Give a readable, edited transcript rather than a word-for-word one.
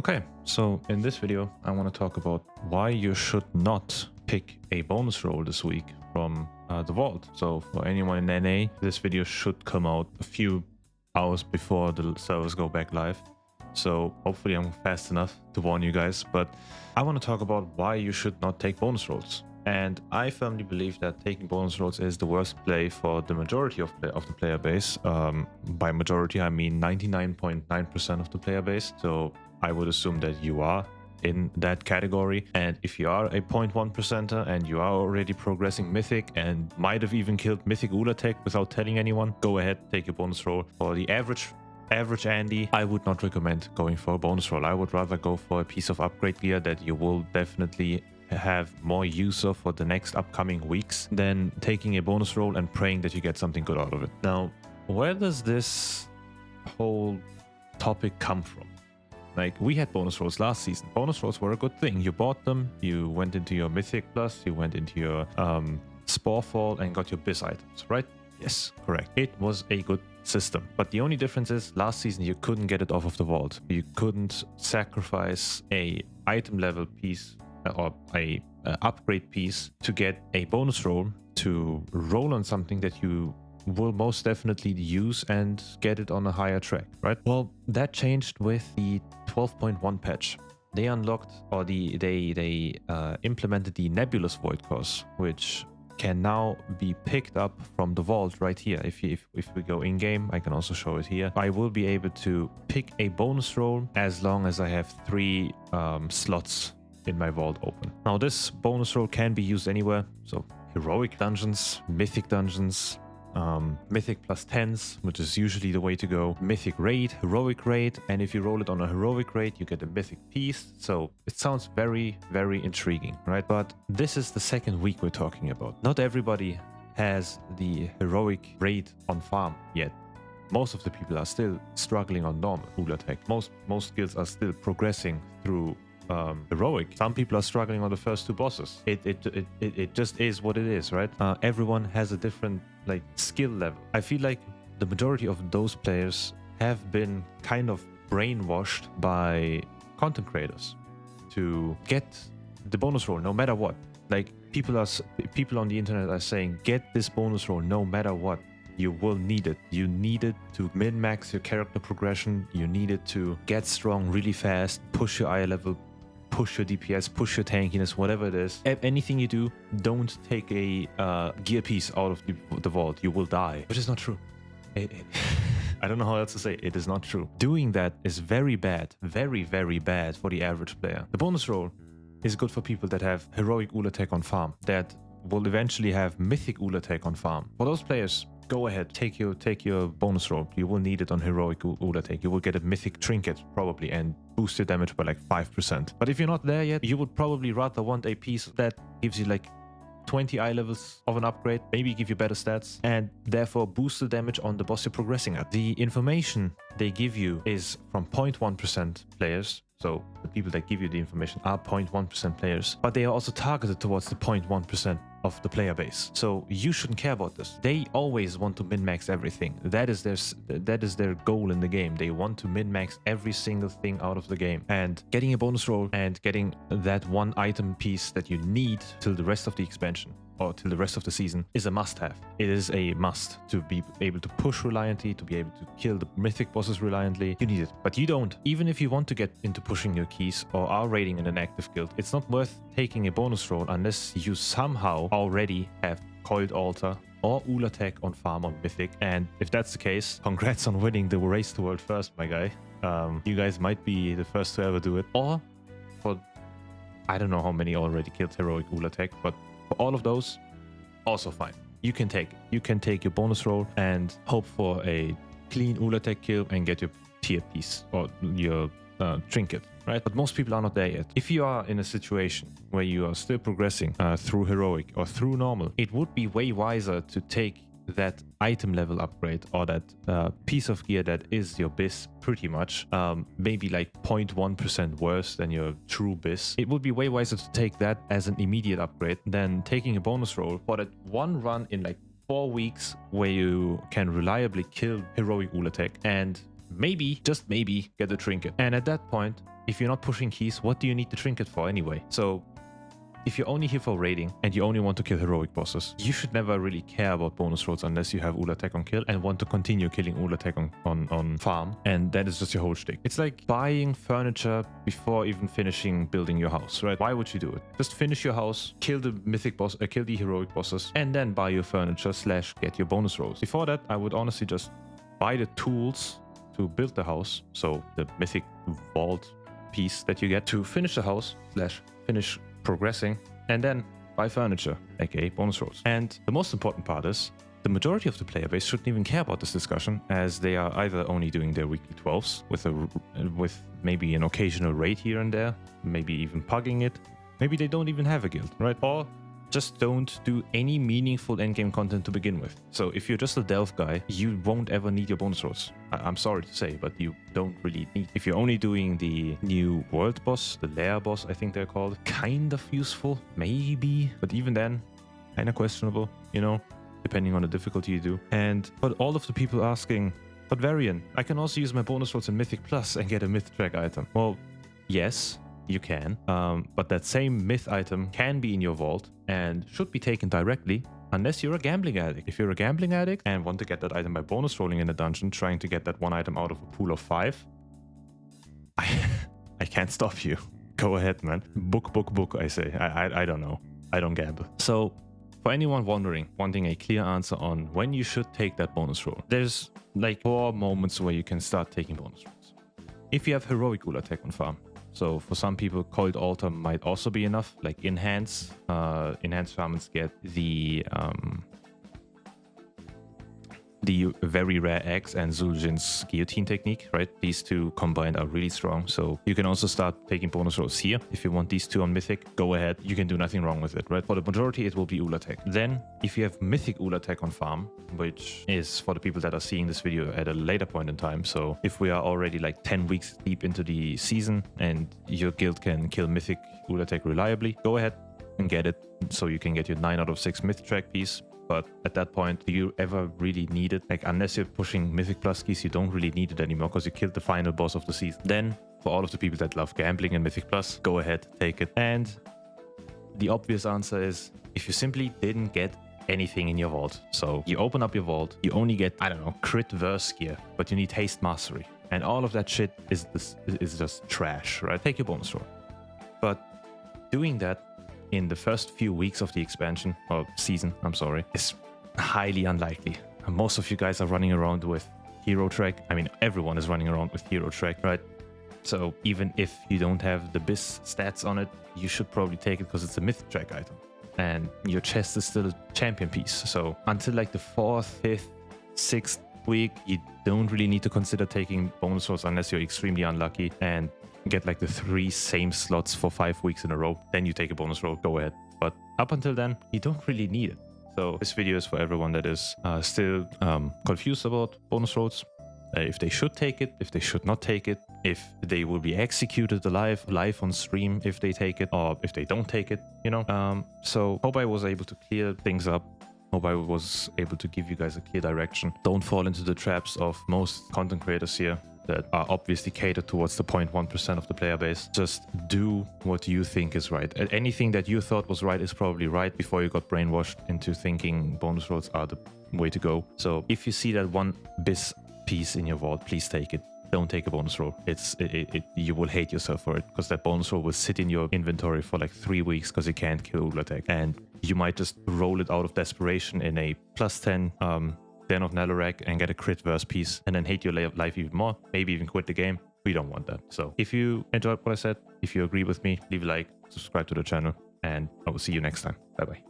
Okay, so in this video, I want to talk about why you should not pick a bonus roll this week from the vault. So for anyone in NA, this video should come out a few hours before the servers go back live. So hopefully I'm fast enough to warn you guys, but I want to talk about why you should not take bonus rolls. And I firmly believe that taking bonus rolls is the worst play for the majority of the player base. By majority, I mean 99.9% of the player base. So I would assume that you are in that category. And if you are a 0.1%er and you are already progressing Mythic and might have even killed Mythic ula'tek without telling anyone, go ahead, take a bonus roll. For the average Andy, I would not recommend going for a bonus roll. I would rather go for a piece of upgrade gear that you will definitely have more use of for the next upcoming weeks than taking a bonus roll and praying that you get something good out of it. Now, where does this whole topic come from? Like, we had bonus rolls last season. Bonus rolls were a good thing. You bought them, you went into your Mythic Plus, you went into your Sporefall and got your Biz items, right? Yes, correct. It was a good system. But the only difference is last season you couldn't get it off of the vault. You couldn't sacrifice a item level piece or a upgrade piece to get a bonus roll to roll on something that you will most definitely use and get it on a higher track, right? Well, that changed with the 12.1 patch. They unlocked, or they implemented the Nebulous Void Course, which can now be picked up from the vault right here. If we go in game, I can also show it here. I will be able to pick a bonus roll as long as I have 3 slots in my vault open. Now this bonus roll can be used anywhere, so heroic dungeons, mythic dungeons, mythic plus 10s, which is usually the way to go, mythic raid, heroic raid, and if you roll it on a heroic raid you get a mythic piece. So it sounds very, very intriguing, right? But this is the second week we're talking about. Not everybody has the heroic raid on farm yet. Most of the people are still struggling on normal ula'tek. Most guilds are still progressing through heroic. Some people are struggling on the first 2 bosses. It just is what it is, right? Everyone has a different like skill level. I feel like the majority of those players have been kind of brainwashed by content creators to get the bonus roll no matter what. Like people on the internet are saying, get this bonus roll no matter what. You will need it. You need it to min-max your character progression. You need it to get strong really fast, push your eye level, push your DPS, push your tankiness, whatever it is. Anything you do, don't take a gear piece out of the vault. You will die. Which is not true. I don't know how else to say it. It is not true. Doing that is very bad. Very, very bad for the average player. The bonus roll is good for people that have heroic ula'tek on farm, that will eventually have mythic ula'tek on farm. For those players, go ahead, take your bonus roll. You will need it on heroic ula'tek. You will get a mythic trinket probably and boost your damage by like 5%. But if you're not there yet, you would probably rather want a piece that gives you like 20 eye levels of an upgrade, maybe give you better stats, and therefore boost the damage on the boss you're progressing at. The information they give you is from 0.1% players. So the people that give you the information are 0.1% players, but they are also targeted towards the 0.1% of the player base. So you shouldn't care about this. They always want to min-max everything. That is their goal in the game. They want to min-max every single thing out of the game. And getting a bonus roll and getting that one item piece that you need till the rest of the expansion or till the rest of the season is a must-have. It is a must to be able to push reliantly, to be able to kill the mythic bosses reliantly. You need it, but you don't. Even if you want to get into pushing your keys or are raiding in an active guild, it's not worth taking a bonus roll unless you somehow already have Coiled Altar or ula'tek on farm on mythic. And if that's the case, congrats on winning the race to world first, my guy. You guys might be the first to ever do it. Or for, I don't know how many already killed heroic ula'tek, but for all of those, also fine. You can take it. You can take your bonus roll and hope for a clean ula'tek kill and get your tier piece or your trinket, right? But most people are not there yet. If you are in a situation where you are still progressing through heroic or through normal, it would be way wiser to take that item level upgrade or that piece of gear that is your biz pretty much, maybe like 0.1% worse than your true biz. It would be way wiser to take that as an immediate upgrade than taking a bonus roll for that one run in like 4 weeks where you can reliably kill heroic ula'tek and maybe, just maybe, get a trinket. And at that point, if you're not pushing keys, what do you need the trinket for anyway? So if you're only here for raiding and you only want to kill heroic bosses, you should never really care about bonus rolls unless you have ula'tek on kill and want to continue killing ula'tek on farm. And that is just your whole shtick. It's like buying furniture before even finishing building your house, right? Why would you do it? Just finish your house, kill the mythic boss, kill the heroic bosses, and then buy your furniture / get your bonus rolls. Before that, I would honestly just buy the tools to build the house. So the mythic vault piece that you get to finish the house / finish progressing, and then buy furniture, aka bonus rolls. And the most important part is the majority of the player base shouldn't even care about this discussion, as they are either only doing their weekly 12s with maybe an occasional raid here and there, maybe even pugging it. Maybe they don't even have a guild, right? Or just don't do any meaningful endgame content to begin with. So if you're just a Delve guy, you won't ever need your bonus rolls. I'm sorry to say, but you don't really need. If you're only doing the new world boss, the lair boss, I think they're called, kind of useful, maybe, but even then, kind of questionable, you know, depending on the difficulty you do. But all of the people asking, but Varian, I can also use my bonus rolls in Mythic Plus and get a myth track item. Well, yes, you can, but that same myth item can be in your vault and should be taken directly, unless you're a gambling addict. If you're a gambling addict and want to get that item by bonus rolling in a dungeon, trying to get that one item out of a pool of 5, I can't stop you. Go ahead, man. Book, I say. I don't know. I don't gamble. So for anyone wondering, wanting a clear answer on when you should take that bonus roll, there's like 4 moments where you can start taking bonus rolls. If you have heroic ula'tek on farm, so for some people, Coiled Altar might also be enough, like Enhance. Enhanced shamans get the very rare X and Zul'jin's guillotine technique, right? These two combined are really strong. So you can also start taking bonus rolls here. If you want these two on Mythic, go ahead. You can do nothing wrong with it, right? For the majority, it will be ula'tek. Then, if you have Mythic ula'tek on farm, which is for the people that are seeing this video at a later point in time. So if we are already like 10 weeks deep into the season and your guild can kill Mythic ula'tek reliably, go ahead and get it so you can get your 9 out of 6 myth track piece. But at that point, do you ever really need it? Like, unless you're pushing Mythic Plus keys, you don't really need it anymore because you killed the final boss of the season. Then, for all of the people that love gambling and Mythic Plus, go ahead, take it. And the obvious answer is, if you simply didn't get anything in your vault. So you open up your vault, you only get, I don't know, crit verse gear, but you need haste mastery. And all of that shit is just trash, right? Take your bonus roll. But doing that in the first few weeks of the expansion, or season, I'm sorry, is highly unlikely. Most of you guys are running around with hero track. I mean, everyone is running around with hero track, right? So even if you don't have the BIS stats on it, you should probably take it because it's a myth track item. And your chest is still a champion piece. So until like the 4th, 5th, 6th week, you don't really need to consider taking bonus rolls unless you're extremely unlucky and get like the 3 same slots for 5 weeks in a row. Then you take a bonus roll, go ahead. But up until then, you don't really need it. So this video is for everyone that is still confused about bonus rolls. If they should take it, if they should not take it, if they will be executed live on stream if they take it, or if they don't take it, you know. So hope I was able to clear things up. Hope I was able to give you guys a clear direction. Don't fall into the traps of most content creators here that are obviously catered towards the 0.1% of the player base. Just do what you think is right. Anything that you thought was right is probably right before you got brainwashed into thinking bonus rolls are the way to go. So if you see that one BIS piece in your vault, please take it. Don't take a bonus roll. You will hate yourself for it, because that bonus roll will sit in your inventory for like 3 weeks because you can't kill ula'tek, and you might just roll it out of desperation in a +10 Den of Nalarak and get a crit verse piece and then hate your life even more, maybe even quit the game. We don't want that. So if you enjoyed what I said, if you agree with me, leave a like, subscribe to the channel, and I will see you next time. Bye bye.